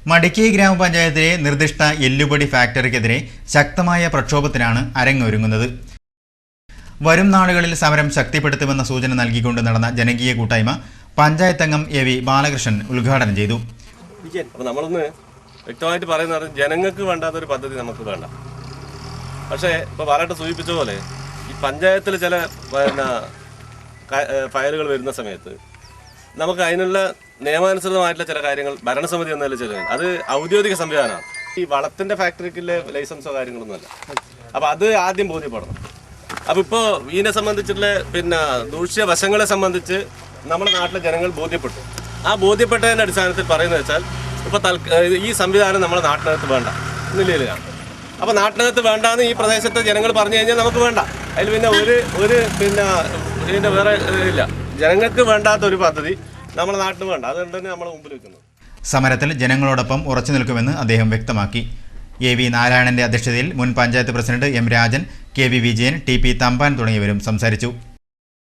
മടിക്കൈ ഗ്രാമപഞ്ചായത്തിലെ നിർദ്ദിഷ്ട എല്ലുപൊടി ഫാക്ടറിക്കെതിരെ ശക്തമായ പ്രക്ഷോഭത്തിനാണ് അരങ്ങൊരുങ്ങുന്നത്. വരും നാളുകളിൽ സമരം ശക്തിപ്പെടുത്തുമെന്ന സൂചന നൽകിക്കൊണ്ട് നടന്ന ജനകീയ കൂട്ടായ്മ പഞ്ചായത്ത് അംഗം എ വി ബാലകൃഷ്ണൻ ഉദ്ഘാടനം ചെയ്തു. നമ്മളൊന്ന് വ്യക്തമായിട്ട് പറയുന്നത് ജനങ്ങൾക്ക് വേണ്ടാത്തൊരു പദ്ധതി നമുക്ക് വേണ്ട. പക്ഷേ ഇപ്പോൾ ബാലേട്ടൻ സൂചിപ്പിച്ച പോലെ ഈ പഞ്ചായത്തിൽ ചില ഫയലുകൾ വരുന്ന സമയത്ത് നമുക്ക് അതിനുള്ള നിയമാനുസൃതമായിട്ടുള്ള ചില കാര്യങ്ങൾ ഭരണസമിതി എന്നല്ല ചെയ്യുന്നത്. അത് ഔദ്യോഗിക സംവിധാനമാണ്. ഈ വളത്തിൻ്റെ ഫാക്ടറിക്കുള്ള ലൈസൻസോ കാര്യങ്ങളൊന്നുമല്ല. അപ്പോൾ അത് ആദ്യം ബോധ്യപ്പെടണം. അപ്പോൾ ഇപ്പോൾ ഇതിനെ സംബന്ധിച്ചുള്ള ദൂഷ്യവശങ്ങളെ സംബന്ധിച്ച് നമ്മുടെ നാട്ടിലെ ജനങ്ങൾ ബോധ്യപ്പെട്ടു. ആ ബോധ്യപ്പെട്ടതിൻ്റെ അടിസ്ഥാനത്തിൽ പറയുന്നത് വെച്ചാൽ ഇപ്പോൾ ഈ സംവിധാനം നമ്മുടെ നാട്ടിനകത്ത് വേണ്ട നിലയിലാണ്. അപ്പോൾ നാട്ടിനകത്ത് വേണ്ടാന്ന് ഈ പ്രദേശത്തെ ജനങ്ങൾ പറഞ്ഞു കഴിഞ്ഞാൽ നമുക്ക് വേണ്ട. അതിൽ ഇതിൻ്റെ വേറെ ഇല്ല. ജനങ്ങൾക്ക് വേണ്ടാത്തൊരു പദ്ധതി നമ്മുടെ നാട്ടിൽ വേണ്ട. അതുകൊണ്ട് തന്നെ നമ്മളെ മുമ്പിൽ വെക്കുന്നത്. സമരത്തിൽ ജനങ്ങളോടൊപ്പം ഉറച്ചു നിൽക്കുമെന്ന് അദ്ദേഹം വ്യക്തമാക്കി. എ വി നാരായണന്റെ അധ്യക്ഷതയിൽ മുൻ panchayat president M Rajan, K V Vijayan, T P Thampan തുടങ്ങിയവരും സംസാരിച്ചു.